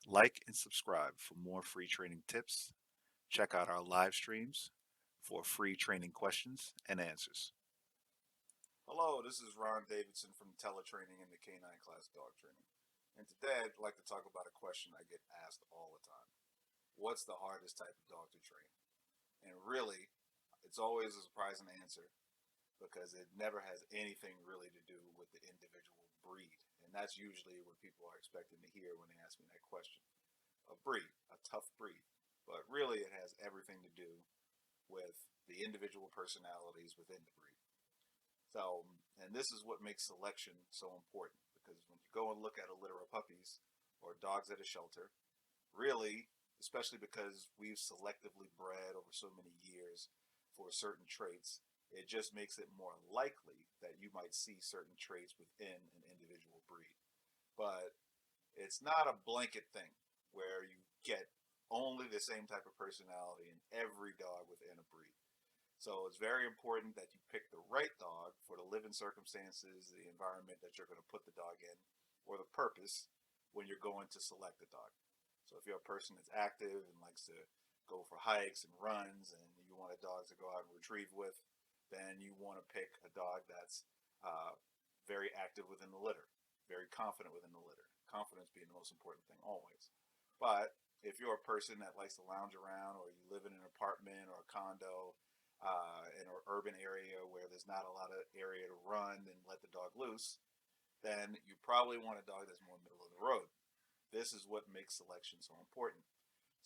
Like and subscribe for more free training tips. Check out our live streams for free training questions and answers. Hello, this is Ron Davidson from Teletraining and the Canine Class Dog Training. And today I'd like to talk about a question I get asked all the time. What's the hardest type of dog to train? And really, it's always a surprising answer because it never has anything really to do with the individual breed. And that's usually what people are expecting to hear when they ask me that question. A breed, a tough breed. But really, it has everything to do with the individual personalities within the breed. So, and this is what makes selection so important because when you go and look at a litter of puppies or dogs at a shelter, really, especially because we've selectively bred over so many years for certain traits, it just makes it more likely that you might see certain traits within an individual breed. But it's not a blanket thing where you get only the same type of personality in every dog within a breed. So it's very important that you pick the right dog for the living circumstances, the environment that you're going to put the dog in, or the purpose when you're going to select a dog. So if you're a person that's active and likes to go for hikes and runs and you want a dog to go out and retrieve with, then you want to pick a dog that's very active within the litter, very confident within the litter. Confidence being the most important thing always. But if you're a person that likes to lounge around or you live in an apartment or a condo in an urban area where there's not a lot of area to run and let the dog loose, then you probably want a dog that's more middle of the road. This is what makes selection so important.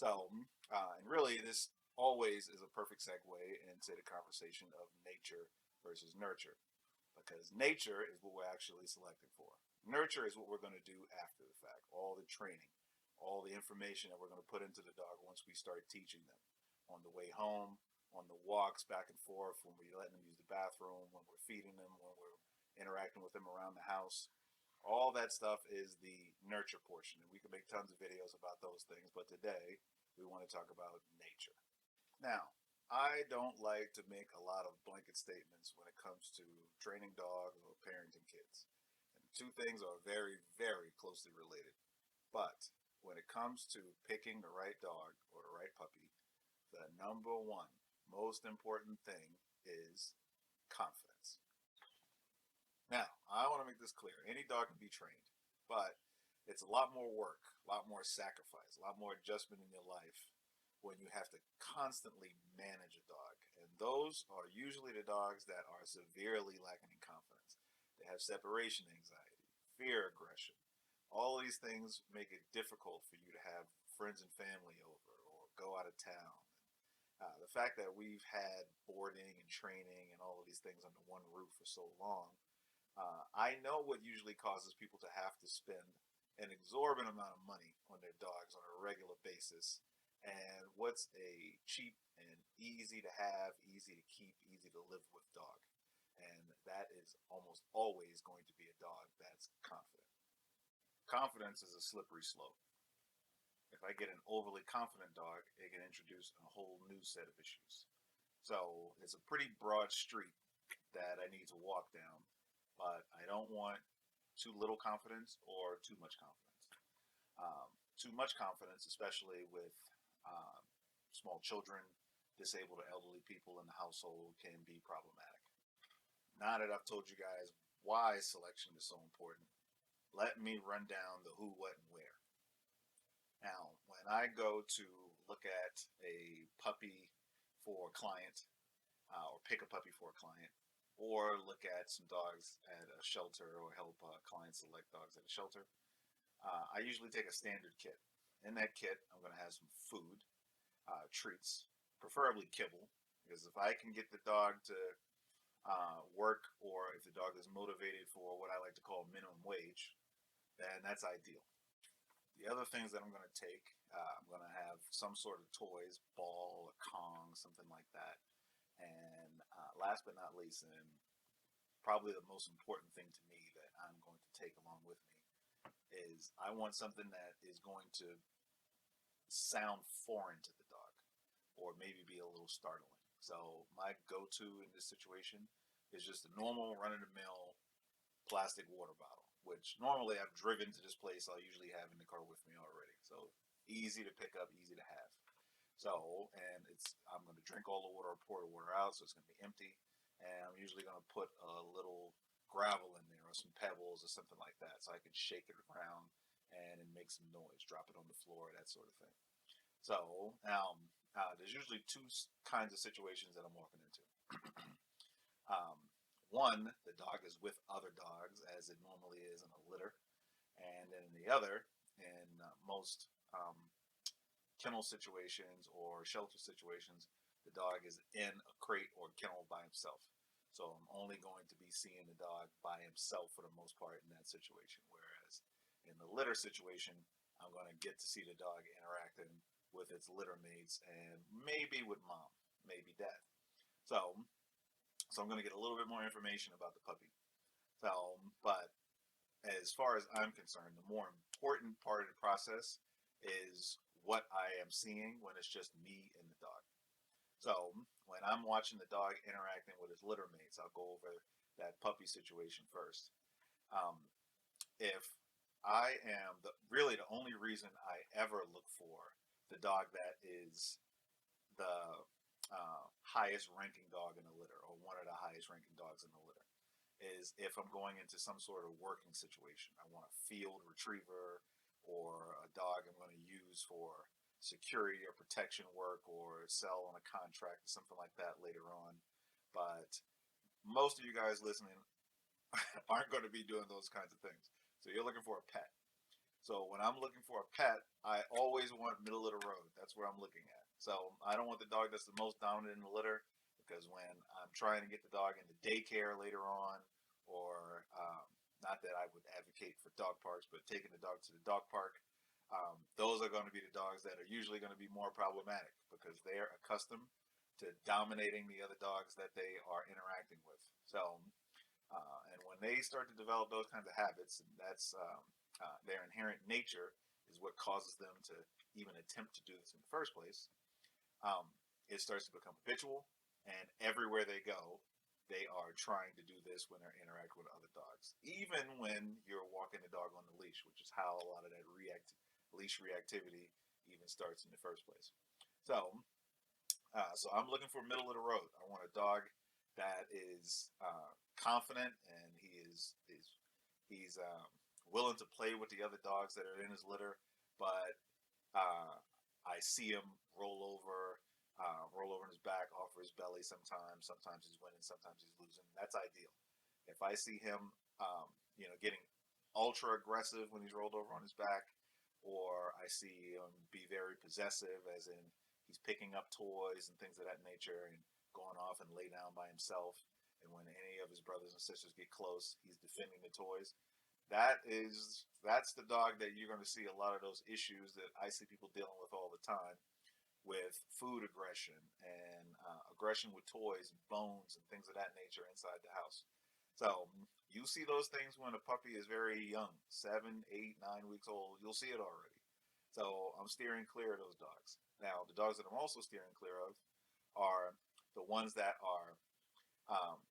So, and really, this always is a perfect segue into the conversation of nature versus nurture, because nature is what we're actually selecting for. Nurture is what we're going to do after the fact, all the training, all the information that we're going to put into the dog once we start teaching them on the way home, on the walks back and forth, when we're letting them use the bathroom, when we're feeding them, when we're interacting with them around the house. All that stuff is the nurture portion, and we can make tons of videos about those things, but today we want to talk about nature. Now, I don't like to make a lot of blanket statements when it comes to training dogs or parenting kids. And the two things are very, very closely related. But when it comes to picking the right dog or the right puppy, the number one most important thing is confidence. Now, I want to make this clear. Any dog can be trained, but it's a lot more work, a lot more sacrifice, a lot more adjustment in your life when you have to constantly manage a dog. And those are usually the dogs that are severely lacking in confidence. They have separation anxiety, fear aggression. All of these things make it difficult for you to have friends and family over or go out of town. The fact that we've had boarding and training and all of these things under one roof for so long, I know what usually causes people to have to spend an exorbitant amount of money on their dogs on a regular basis, and what's a cheap and easy to have, easy to keep, easy to live with dog. And that is almost always going to be a dog that's confident. Confidence is a slippery slope. If I get an overly confident dog, it can introduce a whole new set of issues. So it's a pretty broad street that I need to walk down, but I don't want too little confidence or too much confidence. Too much confidence, especially with um, small children, disabled or elderly people in the household, can be problematic. Now that I've told you guys why selection is so important, let me run down the who, what, and where. Now, when I go to look at a puppy for a client, or pick a puppy for a client, or look at some dogs at a shelter or help clients select dogs at a shelter, I usually take a standard kit. In that kit, I'm going to have some food, treats, preferably kibble, because if I can get the dog to work, or if the dog is motivated for what I like to call minimum wage, then that's ideal. The other things that I'm going to take, I'm going to have some sort of toys, ball, a Kong, something like that. And last but not least, and probably the most important thing to me that I'm going to take along with me, is I want something that is going to sound foreign to the dog or maybe be a little startling. So my go-to in this situation is just a normal run-of-the-mill plastic water bottle. which normally I've driven to this place. I'll usually have in the car with me already. So easy to pick up, easy to have. So, and I'm going to drink all the water or pour the water out, so it's going to be empty. And I'm usually going to put a little gravel in there or some pebbles or something like that so I can shake it around and make some noise, drop it on the floor, that sort of thing. So, there's usually two kinds of situations that I'm walking into. Um, one, the dog is with other dogs, as it normally is in a litter. And then the other, in most kennel situations or shelter situations, the dog is in a crate or kennel by himself. So I'm only going to be seeing the dog by himself for the most part in that situation. Whereas in the litter situation, I'm going to get to see the dog interacting with its litter mates and maybe with mom, maybe dad. So, so I'm going to get a little bit more information about the puppy. So, but as far as I'm concerned, the more important part of the process is what I am seeing when it's just me and the dog. So when I'm watching the dog interacting with his litter mates, I'll go over that puppy situation first. Um, if I am really the only reason I ever look for the dog that is the highest ranking dog in the litter, or one of the highest ranking dogs in the litter, is if I'm going into some sort of working situation. I want a field retriever or a dog I'm going to use for security or protection work or sell on a contract or something like that later on. But most of you guys listening aren't going to be doing those kinds of things. So you're looking for a pet. So when I'm looking for a pet, I always want middle of the road. That's where I'm looking at. So I don't want the dog that's the most dominant in the litter, because when I'm trying to get the dog into daycare later on, or not that I would advocate for dog parks, but taking the dog to the dog park, those are going to be the dogs that are usually going to be more problematic because they're accustomed to dominating the other dogs that they are interacting with. So, and when they start to develop those kinds of habits, and that's their inherent nature is what causes them to even attempt to do this in the first place. Um, it starts to become habitual, and everywhere they go, they are trying to do this when they're interacting with other dogs, even when you're walking the dog on the leash, which is how a lot of that leash reactivity even starts in the first place. So, so I'm looking for middle of the road. I want a dog that is confident, and he's willing to play with the other dogs that are in his litter, but I see him roll over in his back, off of his belly sometimes. Sometimes he's winning, sometimes he's losing. That's ideal. If I see him, getting ultra aggressive when he's rolled over on his back, or I see him be very possessive, as in he's picking up toys and things of that nature and going off and lay down by himself, and when any of his brothers and sisters get close, he's defending the toys. That's the dog that you're going to see a lot of those issues that I see people dealing with all the time, with food aggression and aggression with toys and bones and things of that nature inside the house. So you see those things when a puppy is very young, 7, 8, 9 weeks old. You'll see it already. So I'm steering clear of those dogs. Now, the dogs that I'm also steering clear of are the ones that are um,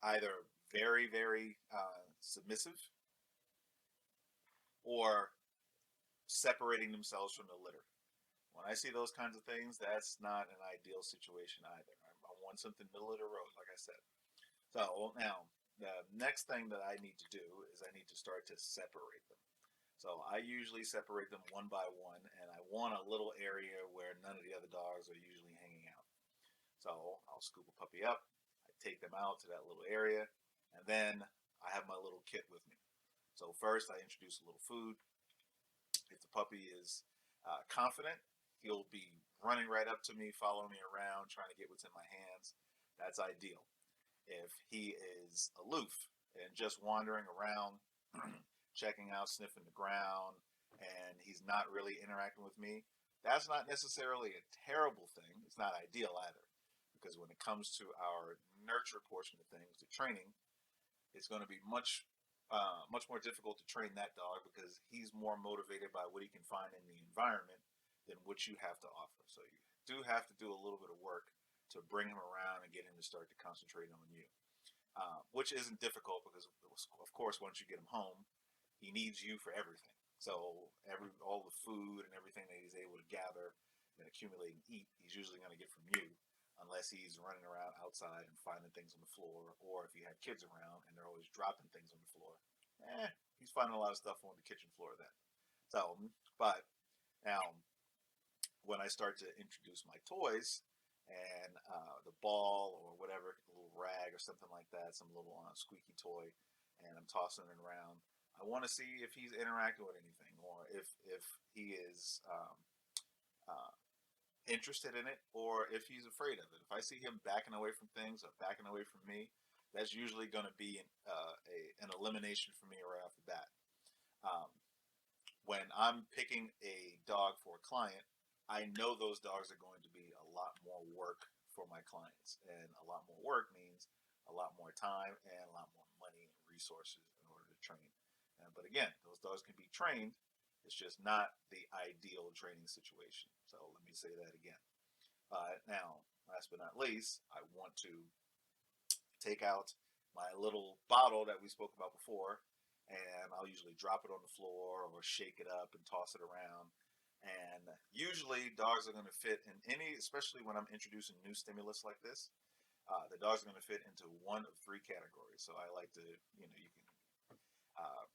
either very, very submissive, or separating themselves from the litter. When I see those kinds of things, that's not an ideal situation either. I want something middle of the road, like I said. So now, the next thing that I need to do is I need to start to separate them. So I usually separate them one by one, and I want a little area where none of the other dogs are usually hanging out. So I'll scoop a puppy up, I take them out to that little area, and then I have my little kit with me. So first I introduce a little food. If the puppy is confident, he'll be running right up to me, following me around, trying to get what's in my hands. That's ideal. If he is aloof and just wandering around, checking out, sniffing the ground, and he's not really interacting with me, that's not necessarily a terrible thing. It's not ideal either, because when it comes to our nurture portion of things, the training, it's going to be much more difficult to train that dog, because he's more motivated by what he can find in the environment than what you have to offer. So you do have to do a little bit of work to bring him around and get him to start to concentrate on you. which isn't difficult because, of course, once you get him home, he needs you for everything. So all the food and everything that he's able to gather and accumulate and eat, he's usually going to get from you, unless he's running around outside and finding things on the floor, or if you have kids around and they're always dropping things on the floor, he's finding a lot of stuff on the kitchen floor then. So, but now when I start to introduce my toys and the ball or whatever, a little rag or something like that, some little squeaky toy, and I'm tossing it around, I want to see if he's interacting with anything or if he is uh, interested in it or if he's afraid of it. If I see him backing away from things or backing away from me, that's usually going to be an elimination for me right off the bat. Um, when I'm picking a dog for a client, I know those dogs are going to be a lot more work for my clients. And a lot more work means a lot more time and a lot more money and resources in order to train. But again, those dogs can be trained. It's just not the ideal training situation. So let me say that again. Now, last but not least, I want to take out my little bottle that we spoke about before, and I'll usually drop it on the floor or shake it up and toss it around. And usually, dogs are going to fit in any, especially when I'm introducing new stimulus like this. The dogs are going to fit into one of three categories. So I like to, you can uh,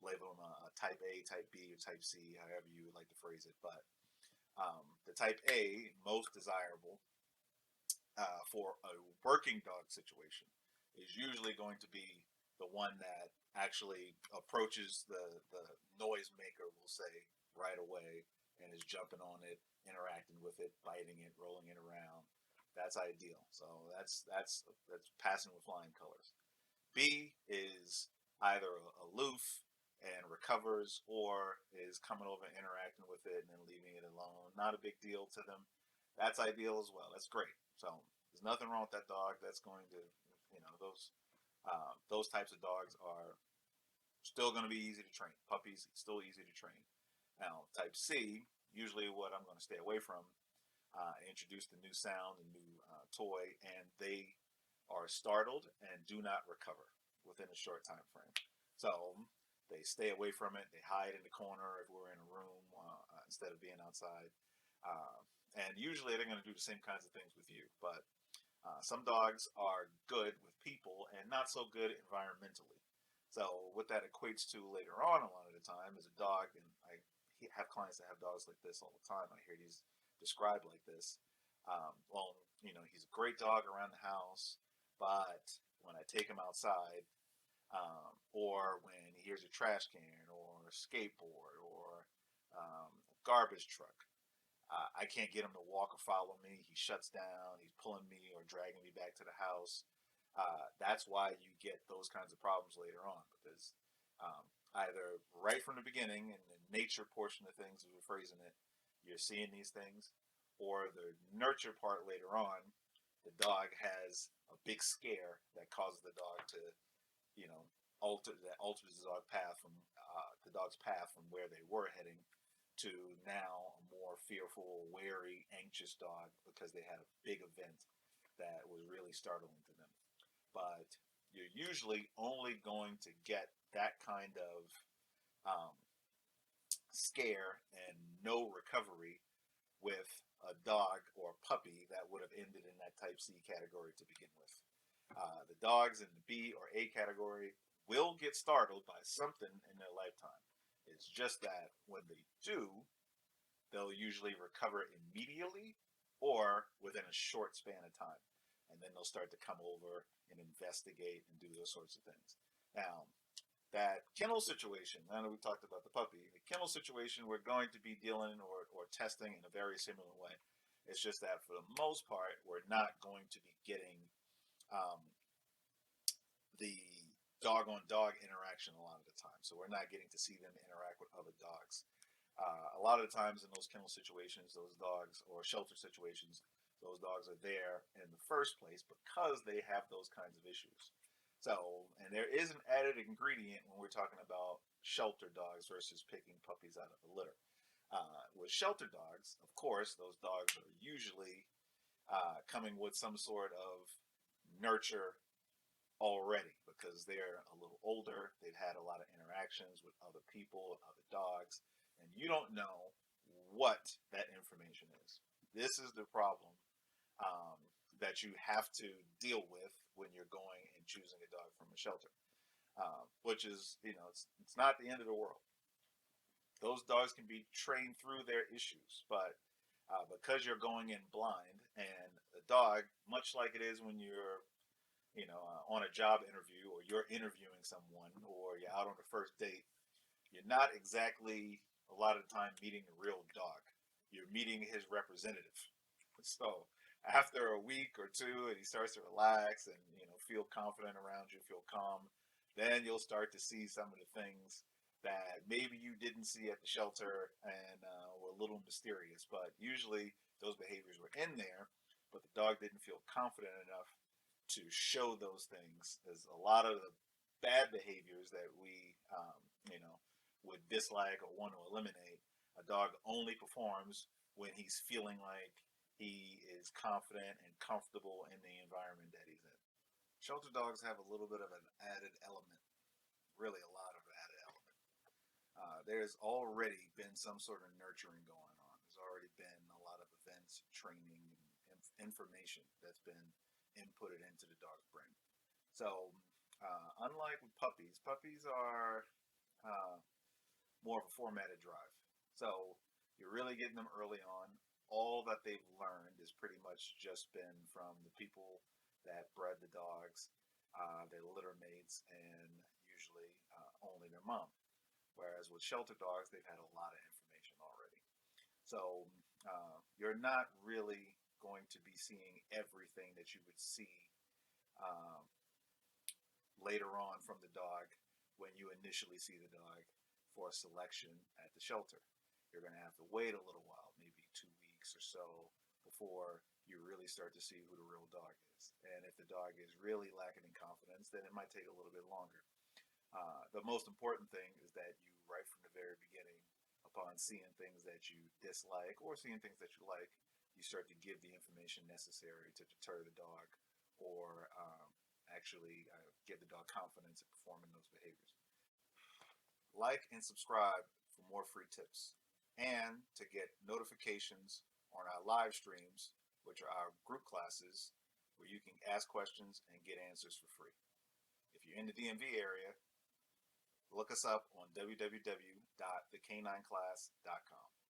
label them a type A, type B, or type C, however you would like to phrase it. But the type A, most desirable, for a working dog situation is usually going to be the one that actually approaches the noise maker, we'll say, right away and is jumping on it, interacting with it, biting it, rolling it around. That's ideal. So that's passing with flying colors. B is either aloof and recovers or is coming over and interacting with it and then leaving it alone. Not a big deal to them. That's ideal as well. That's great. So there's nothing wrong with that dog. That's going to, those types of dogs are still going to be easy to train. Puppies, still easy to train. Now, type C, usually what I'm going to stay away from, introduce the new sound, the new toy, and they are startled and do not recover within a short time frame. So they stay away from it. They hide in the corner if we're in a room instead of being outside. Uh, and usually they're going to do the same kinds of things with you. But some dogs are good with people and not so good environmentally. So what that equates to later on a lot of the time is a dog, and I have clients that have dogs like this all the time. I hear these described like this. Well, he's a great dog around the house, but when I take him outside, or when he hears a trash can or a skateboard or a garbage truck, I can't get him to walk or follow me. He shuts down. He's pulling me or dragging me back to the house. That's why you get those kinds of problems later on because either right from the beginning in the nature portion of things, as we're phrasing it, you're seeing these things, or the nurture part later on, the dog has a big scare that causes the dog to, alters the dog path from the dog's path from where they were heading to now a more fearful, wary, anxious dog because they had a big event that was really startling to them. But you're usually only going to get that kind of um, scare and no recovery with a dog or a puppy that would have ended in that type C category to begin with. The dogs in the B or A category will get startled by something in their lifetime. It's just that when they do, they'll usually recover immediately or within a short span of time. And then they'll start to come over and investigate and do those sorts of things. Now, that kennel situation, I know we talked about the puppy, the kennel situation we're going to be dealing or testing in a very similar way. It's just that for the most part, we're not going to be getting um, the dog on dog interaction a lot of the time. So we're not getting to see them interact with other dogs. A lot of the times in those kennel situations, those dogs, or shelter situations, those dogs are there in the first place because they have those kinds of issues. So, and there is an added ingredient when we're talking about shelter dogs versus picking puppies out of the litter. With shelter dogs, of course, those dogs are usually coming with some sort of nurture already because they're a little older. They've had a lot of interactions with other people, other dogs, and you don't know what that information is. This is the problem um, that you have to deal with when you're going and choosing a dog from a shelter, which is, it's not the end of the world. Those dogs can be trained through their issues, but because you're going in blind, and a dog, much like it is when you're on a job interview, or you're interviewing someone, or you're out on the first date, you're not exactly a lot of the time meeting a real dog. You're meeting his representative. So after a week or two, and he starts to relax and feel confident around you, feel calm, then you'll start to see some of the things that maybe you didn't see at the shelter and were a little mysterious. But usually those behaviors were in there, but the dog didn't feel confident enough to show those things. There's a lot of the bad behaviors that we, would dislike or want to eliminate. A dog only performs when he's feeling like he is confident and comfortable in the environment that he's in. Shelter dogs have a little bit of an added element, really a lot of added element. There's already been some sort of nurturing going on. There's already been a lot of events, training, and information that's been inputted into the dog's brain. So, unlike with puppies, puppies are uh, more of a formatted drive. So, you're really getting them early on. All that they've learned is pretty much just been from the people that bred the dogs, their litter mates, and usually only their mom. Whereas with shelter dogs, they've had a lot of information already. So you're not really going to be seeing everything that you would see um, later on from the dog when you initially see the dog for selection at the shelter. You're going to have to wait a little while, maybe 2 weeks or so, before you really start to see who the real dog is. And if the dog is really lacking in confidence, then it might take a little bit longer. The most important thing is that you, right from the very beginning, upon seeing things that you dislike or seeing things that you like, you start to give the information necessary to deter the dog, or actually give the dog confidence in performing those behaviors. Like and subscribe for more free tips, and to get notifications on our live streams, which are our group classes where you can ask questions and get answers for free. If you're in the DMV area, look us up on www.thecanineclass.com.